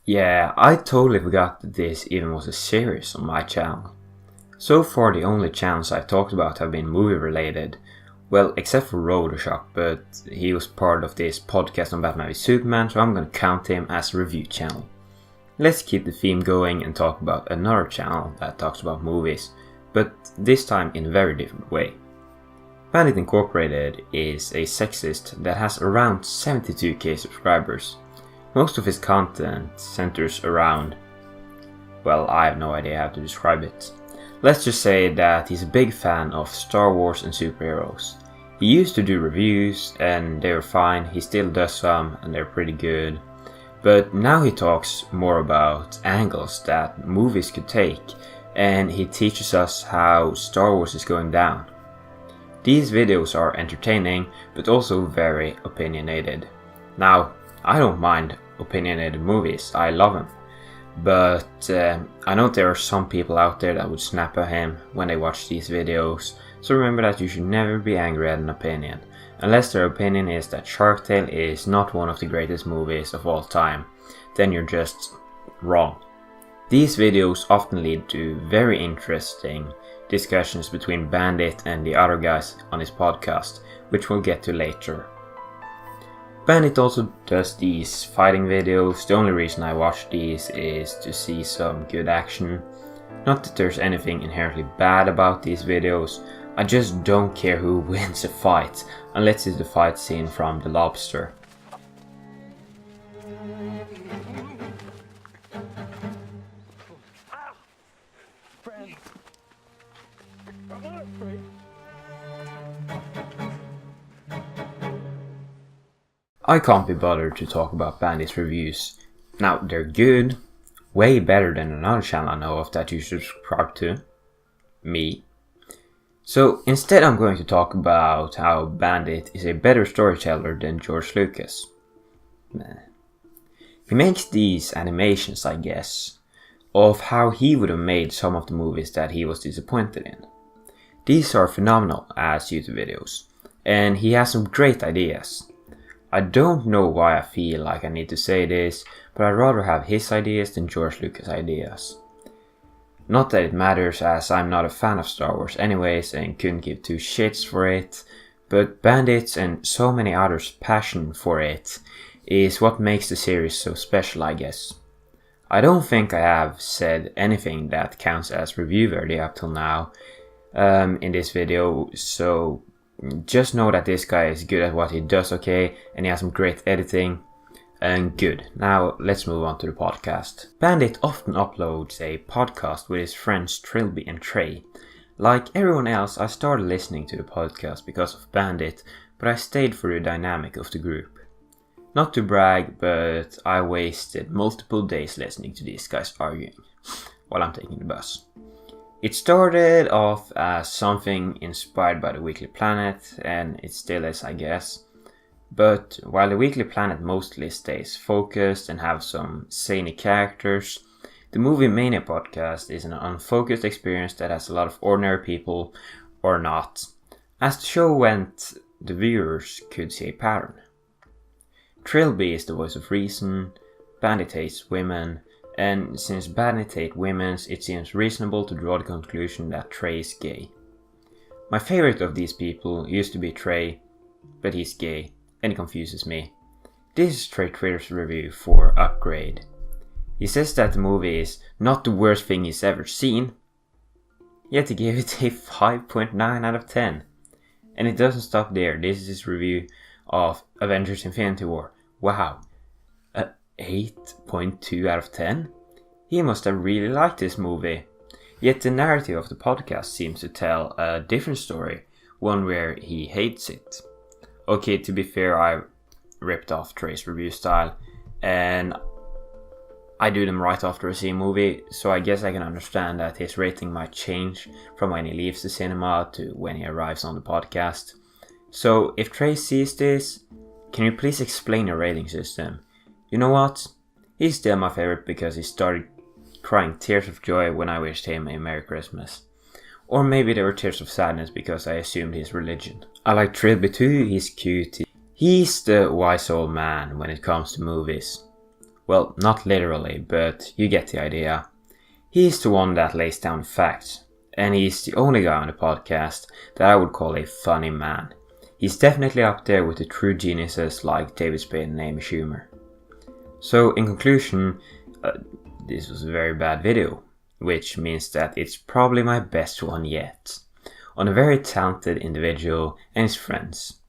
Yeah, I totally forgot that this even was a series on my channel. So far the only channels I've talked about have been movie related. Well, except for Rodershock, but he was part of this podcast on Batman v Superman, so I'm gonna count him as a review channel. Let's keep the theme going and talk about another channel that talks about movies, but this time in a very different way. Bandit Incorporated is a sexist that has around 72k subscribers. Most of his content centers around, well, I have no idea how to describe it. Let's just say that he's a big fan of Star Wars and superheroes. He used to do reviews and they were fine, he still does some and they're pretty good. But now he talks more about angles that movies could take, and he teaches us how Star Wars is going down. These videos are entertaining, but also very opinionated. Now, I don't mind opinionated movies, I love them. But I know there are some people out there that would snap at him when they watch these videos, so remember that you should never be angry at an opinion. Unless their opinion is that Shark Tale is not one of the greatest movies of all time, then you're just wrong. These videos often lead to very interesting discussions between Bandit and the other guys on his podcast, which we'll get to later. Bandit also does these fighting videos. The only reason I watch these is to see some good action. Not that there's anything inherently bad about these videos, I just don't care who wins a fight, unless it's the fight scene from The Lobster. I can't be bothered to talk about Bandit's reviews. Now, they're good, way better than another channel I know of that you subscribe to. Me. So instead I'm going to talk about how Bandit is a better storyteller than George Lucas. He makes these animations, I guess, of how he would have made some of the movies that he was disappointed in. These are phenomenal as YouTube videos, and he has some great ideas. I don't know why I feel like I need to say this, but I'd rather have his ideas than George Lucas' ideas. Not that it matters, as I'm not a fan of Star Wars anyways and couldn't give two shits for it, but Bandit's and so many others' passion for it is what makes the series so special, I guess. I don't think I have said anything that counts as review worthy up till now in this video, so just know that this guy is good at what he does, okay, and he has some great editing. And good. Now let's move on to the podcast. Bandit often uploads a podcast with his friends Trilby and Trey. Like everyone else, I started listening to the podcast because of Bandit, but I stayed for the dynamic of the group. Not to brag, but I wasted multiple days listening to these guys arguing while I'm taking the bus. It started off as something inspired by the Weekly Planet, and it still is, I guess. But while the Weekly Planet mostly stays focused and have some zany characters, the Movie Mania podcast is an unfocused experience that has a lot of ordinary people, or not. As the show went, the viewers could see a pattern. Trilby is the voice of reason, Bandit hates women, and since Bandit hates women, it seems reasonable to draw the conclusion that Trey is gay. My favorite of these people used to be Trey, but he's gay. And it confuses me. This is Trey Twitter's review for Upgrade. He says that the movie is not the worst thing he's ever seen, yet he gave it a 5.9 out of 10. And it doesn't stop there. This is his review of Avengers Infinity War. Wow, a 8.2 out of 10? He must have really liked this movie. Yet the narrative of the podcast seems to tell a different story, one where he hates it. Okay, to be fair, I ripped off Trey's review style, and I do them right after I see a movie, so I guess I can understand that his rating might change from when he leaves the cinema to when he arrives on the podcast. So, if Trey sees this, can you please explain your rating system? You know what? He's still my favorite because he started crying tears of joy when I wished him a Merry Christmas. Or maybe they were tears of sadness because I assumed his religion. I like Trilby too, he's cute. He's the wise old man when it comes to movies. Well, not literally, but you get the idea. He's the one that lays down facts, and he's the only guy on the podcast that I would call a funny man. He's definitely up there with the true geniuses like David Spade and Amy Schumer. So in conclusion, this was a very bad video, which means that it's probably my best one yet, on a very talented individual and his friends.